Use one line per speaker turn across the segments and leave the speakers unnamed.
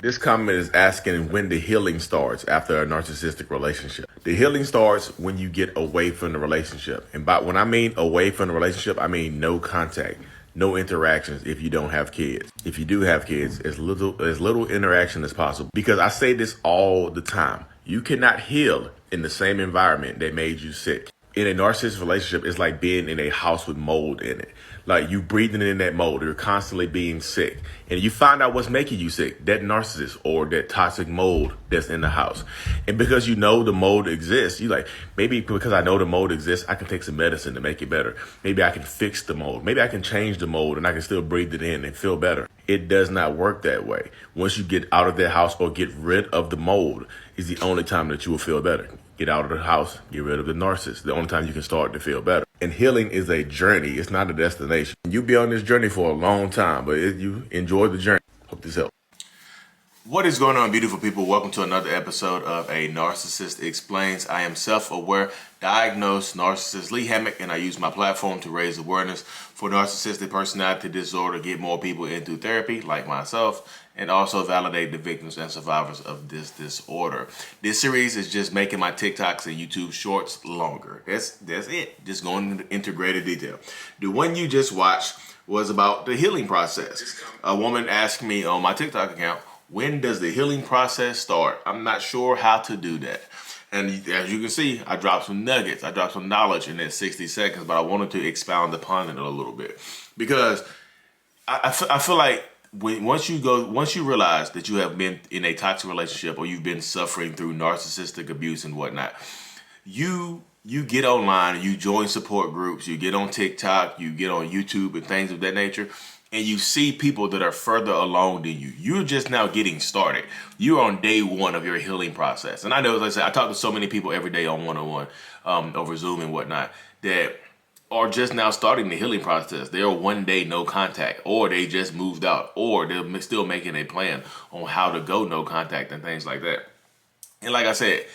This comment is asking when the healing starts after a narcissistic relationship. The healing starts when you get away from the relationship. And by when I mean away from the relationship, I mean no contact, no interactions if you don't have kids. If you do have kids, as little interaction as possible. Because I say this all the time. You cannot heal in the same environment that made you sick. In a narcissistic relationship, it's like being in a house with mold in it. Like you breathing in that mold, you're constantly being sick. And you find out what's making you sick, that narcissist or that toxic mold that's in the house. And because you know the mold exists, you like, maybe because I know the mold exists, I can take some medicine to make it better. Maybe I can fix the mold. Maybe I can change the mold and I can still breathe it in and feel better. It does not work that way. Once you get out of that house or get rid of the mold is the only time that you will feel better. Get out of the house, get rid of the narcissist. The only time you can start to feel better. And healing is a journey. It's not a destination. You'll be on this journey for a long time, but you enjoy the journey. Hope this helps. What is going on, beautiful people? Welcome to another episode of A Narcissist Explains. I am self-aware, diagnosed narcissist Lee Hammock, and I use my platform to raise awareness for narcissistic personality disorder, get more people into therapy like myself, and also validate the victims and survivors of this disorder. This series is just making my TikToks and YouTube shorts longer. That's it. Just going into greater detail. The one you just watched was about the healing process. A woman asked me on my TikTok account, when does the healing process start? I'm not sure how to do that. And as you can see, I dropped some nuggets. I dropped some knowledge in that 60 seconds, but I wanted to expound upon it a little bit. Because I feel like once you realize that you have been in a toxic relationship or you've been suffering through narcissistic abuse and whatnot, you get online, you join support groups, you get on TikTok, you get on YouTube and things of that nature, and you see people that are further along than you. You're just now getting started. You're on day one of your healing process. And I know, like I said, I talk to so many people every day on one-on-one over Zoom and whatnot that are just now starting the healing process. They're one day no contact, or they just moved out, or they're still making a plan on how to go no contact and things like that. And like I said,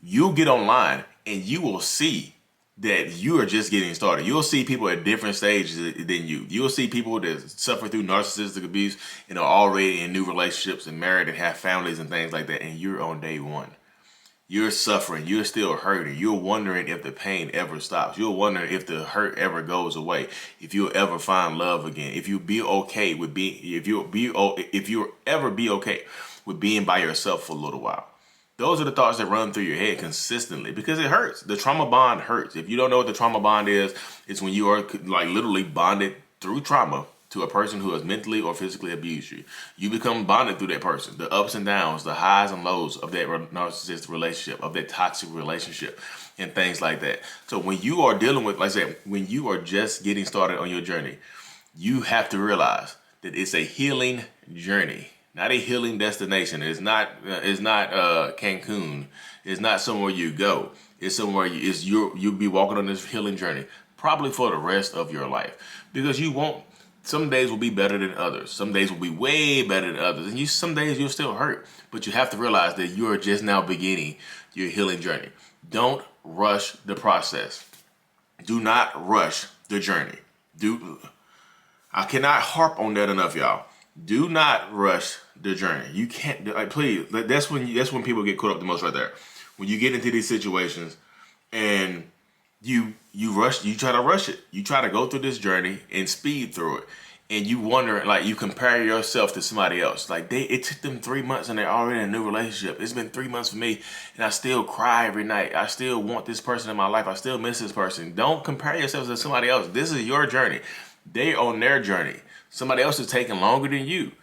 you'll get online and you will see that you are just getting started. You'll see people at different stages than you. You'll see people that suffer through narcissistic abuse and are already in new relationships and married and have families and things like that. And you're on day one. You're suffering. You're still hurting. You're wondering if the pain ever stops. You're wondering if the hurt ever goes away. If you'll ever find love again. If you'll be okay with if you'll ever be okay with being by yourself for a little while. Those are the thoughts that run through your head consistently because it hurts. The trauma bond hurts. If you don't know what the trauma bond is, it's when you are like literally bonded through trauma to a person who has mentally or physically abused you. You become bonded through that person. The ups and downs, the highs and lows of that narcissistic relationship, of that toxic relationship, and things like that. So when you are dealing with, like I said, when you are just getting started on your journey, you have to realize that it's a healing journey. Not a healing destination. It's not Cancun. It's not somewhere you go. It's somewhere you'll be walking on this healing journey probably for the rest of your life, because you won't. Some days will be better than others. Some days will be way better than others, and some days you'll still hurt. But you have to realize that you are just now beginning your healing journey. Don't rush the process. Do not rush the journey. I cannot harp on that enough, y'all. Do not rush the journey. You can't, like, please. That's when people get caught up the most right there. When you get into these situations and you try to rush it. You try to go through this journey and speed through it. And you wonder, like, you compare yourself to somebody else. Like, it took them 3 months and they're already in a new relationship. It's been 3 months for me and I still cry every night. I still want this person in my life. I still miss this person. Don't compare yourself to somebody else. This is your journey. They're on their journey. Somebody else is taking longer than you.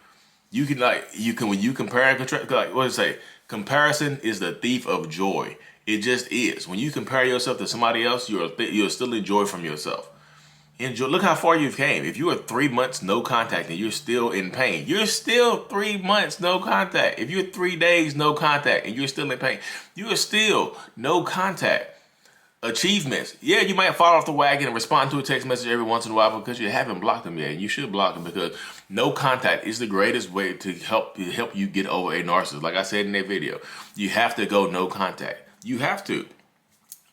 When you compare and contrast, like, what does it say? Comparison is the thief of joy. It just is. When you compare yourself to somebody else, you'll still enjoy from yourself. Enjoy. Look how far you've came. If you are 3 months no contact and you're still in pain, you're still 3 months no contact. If you're 3 days no contact and you're still in pain, you are still no contact. Achievements. Yeah, you might fall off the wagon and respond to a text message every once in a while because you haven't blocked them yet. And you should block them, because no contact is the greatest way to help you get over a narcissist. Like I said in that video, you have to go no contact. You have to.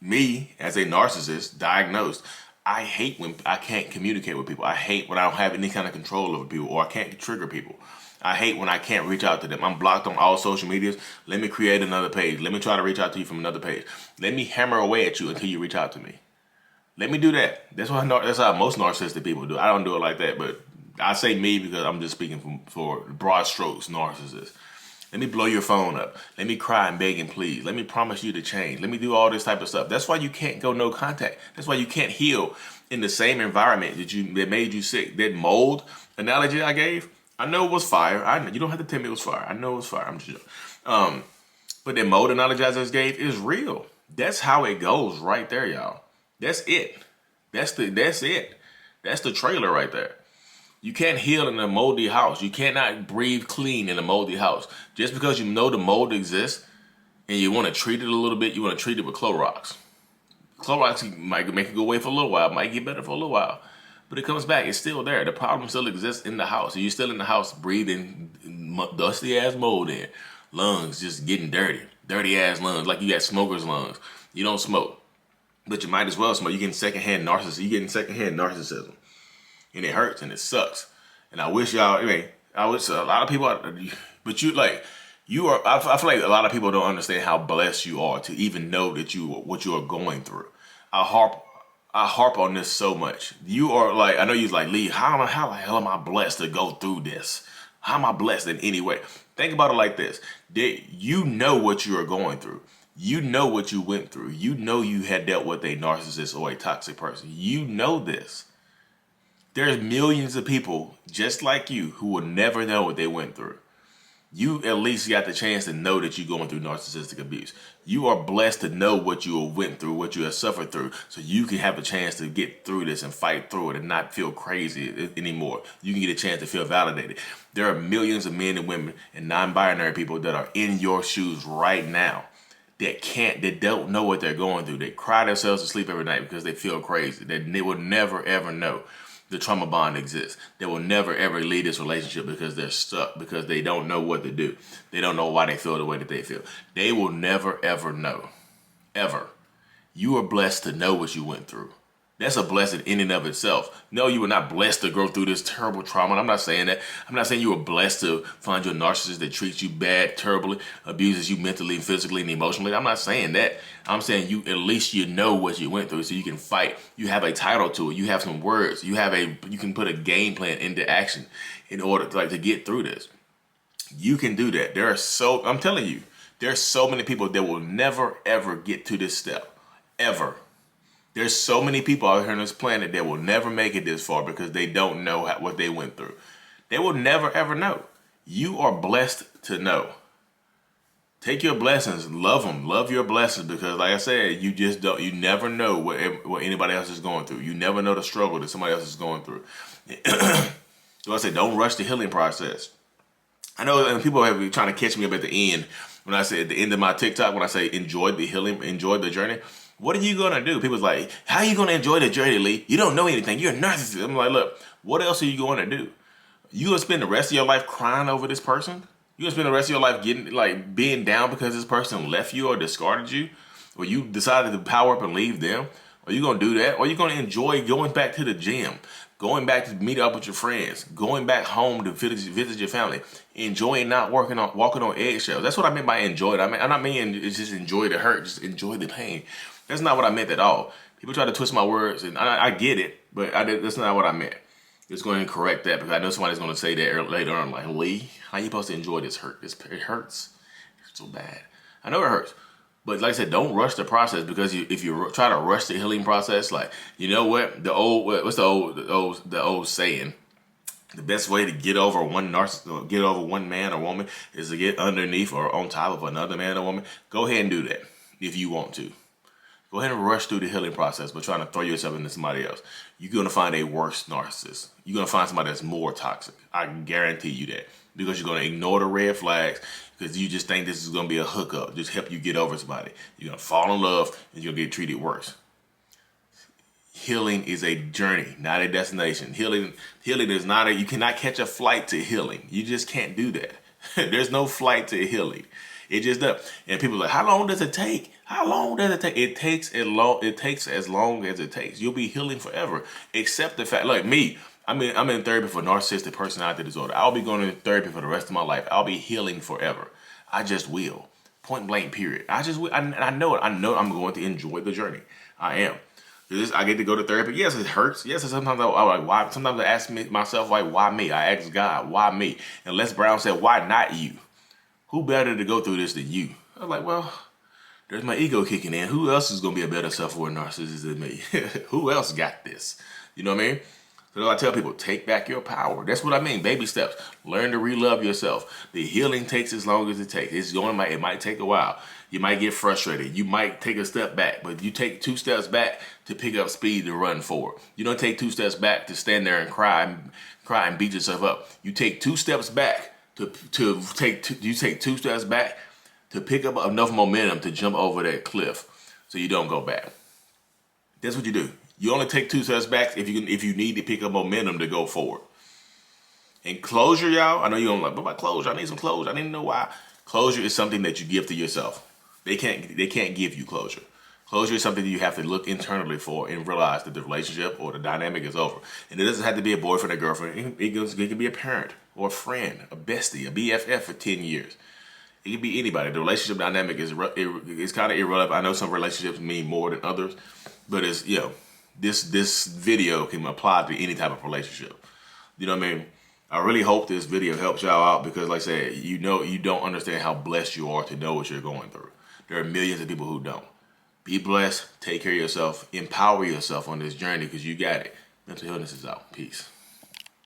Me, as a narcissist diagnosed, I hate when I can't communicate with people. I hate when I don't have any kind of control over people, or I can't trigger people. I hate when I can't reach out to them. I'm blocked on all social medias. Let me create another page. Let me try to reach out to you from another page. Let me hammer away at you until you reach out to me. Let me do that. That's how most narcissistic people do. I don't do it like that, but I say me because I'm just speaking for broad strokes, narcissists. Let me blow your phone up. Let me cry and beg and plead. Let me promise you to change. Let me do all this type of stuff. That's why you can't go no contact. That's why you can't heal in the same environment that made you sick. That mold analogy I gave, I know it was fire. You don't have to tell me it was fire. I know it was fire. I'm just joking. But that mold analogy I just gave is real. That's how it goes right there, y'all. That's it. That's it. That's the trailer right there. You can't heal in a moldy house. You cannot breathe clean in a moldy house. Just because you know the mold exists and you want to treat it a little bit, you want to treat it with Clorox. Clorox might make it go away for a little while, might get better for a little while. But it comes back. It's still there. The problem still exists in the house. You're still in the house breathing dusty-ass mold in. Lungs just getting dirty. Dirty-ass lungs, like you got smoker's lungs. You don't smoke, but you might as well smoke. You're getting secondhand narcissism. You're getting secondhand narcissism. And it hurts and it sucks. And I wish y'all, I wish a lot of people, but I feel like a lot of people don't understand how blessed you are to even know that what you are going through. I harp on this so much. You are like, I know you're like, Lee, how the hell am I blessed to go through this? How am I blessed in any way? Think about it like this. You know what you are going through. You know what you went through. You know you had dealt with a narcissist or a toxic person. You know this. There's millions of people just like you who will never know what they went through. You at least got the chance to know that you're going through narcissistic abuse. You are blessed to know what you went through, what you have suffered through, so you can have a chance to get through this and fight through it and not feel crazy anymore. You can get a chance to feel validated. There are millions of men and women and non-binary people that are in your shoes right now that don't know what they're going through. They cry themselves to sleep every night because they feel crazy. They will never, ever know the trauma bond exists. They will never, ever leave this relationship because they're stuck, because they don't know what to do. They don't know why they feel the way that they feel. They will never, ever know. Ever. You are blessed to know what you went through. That's a blessing in and of itself. No, you were not blessed to go through this terrible trauma. I'm not saying that. I'm not saying you were blessed to find you a narcissist that treats you bad, terribly, abuses you mentally, physically, and emotionally. I'm not saying that. I'm saying at least you know what you went through so you can fight. You have a title to it. You have some words. You can put a game plan into action in order to get through this. You can do that. I'm telling you, there's so many people that will never, ever get to this step. Ever. There's so many people out here on this planet that will never make it this far because they don't know what they went through. They will never, ever know. You are blessed to know. Take your blessings, love them, love your blessings, because like I said, you never know what anybody else is going through. You never know the struggle that somebody else is going through. So I say, don't rush the healing process. I know people have been trying to catch me up at the end when I say at the end of my TikTok, when I say enjoy the healing, enjoy the journey. What are you going to do? People's like, how are you going to enjoy the journey, Lee? You don't know anything. You're a narcissist. I'm like, look, what else are you going to do? You going to spend the rest of your life crying over this person? You going to spend the rest of your life being down because this person left you or discarded you? Or you decided to power up and leave them? Are you going to do that? Or are you going to enjoy going back to the gym, going back to meet up with your friends, going back home to visit your family, enjoying not walking on eggshells? That's what I meant by enjoy it. I'm not meaning just enjoy the hurt, just enjoy the pain. That's not what I meant at all. People try to twist my words, and I get it, but that's not what I meant. Just going to correct that, because I know somebody's going to say that later on, like, Lee, how are you supposed to enjoy this hurt? It hurts. It's so bad. I know it hurts. But like I said, don't rush the process, because if you try to rush the healing process, like, you know what? What's the old saying? The best way to get over one man or woman is to get underneath or on top of another man or woman. Go ahead and do that if you want to. Go ahead and rush through the healing process, but trying to throw yourself into somebody else. You're going to find a worse narcissist. You're going to find somebody that's more toxic. I guarantee you that. Because you're going to ignore the red flags, because you just think this is going to be a hookup, just help you get over somebody. You're going to fall in love, and you're going to get treated worse. Healing is a journey, not a destination. Healing is not you cannot catch a flight to healing. You just can't do that. There's no flight to healing. It just does. And people are like, how long does it take? How long does it take? It takes as long as it takes. You'll be healing forever. Except the fact, like me, I'm in therapy for narcissistic personality disorder. I'll be going to therapy for the rest of my life. I'll be healing forever. I just will. Point blank, period. I just will. I know it. I know I'm going to enjoy the journey. I am. I get to go to therapy. Yes, it hurts. Yes, sometimes I like why. Sometimes I ask myself like, why me? I ask God, why me? And Les Brown said, why not you? Who better to go through this than you? I was like, well, there's my ego kicking in. Who else is gonna be a better self-aware narcissist than me? Who else got this? You know what I mean? So I tell people, take back your power. That's what I mean. Baby steps. Learn to re-love yourself. The healing takes as long as it takes. It might take a while. You might get frustrated. You might take a step back, but you take 2 steps back to pick up speed to run forward. You don't take 2 steps back to stand there and cry and beat yourself up. You take 2 steps back to take 2 steps back to pick up enough momentum to jump over that cliff so you don't go back. That's what you do. You only take 2 steps back if you need to pick up momentum to go forward. And closure, y'all, I know you're like, but my closure, I need some closure. I need to know why. Closure is something that you give to yourself. They can't give you closure. Closure is something that you have to look internally for and realize that the relationship or the dynamic is over. And it doesn't have to be a boyfriend or girlfriend. It can be a parent or a friend, a bestie, a BFF for 10 years. It can be anybody. The relationship dynamic is kind of irrelevant. I know some relationships mean more than others, but it's, this video can apply to any type of relationship. You know what I mean? I really hope this video helps y'all out because, like I said, you don't understand how blessed you are to know what you're going through. There are millions of people who don't. Be blessed. Take care of yourself. Empower yourself on this journey because you got it. Mental illness is out. Peace.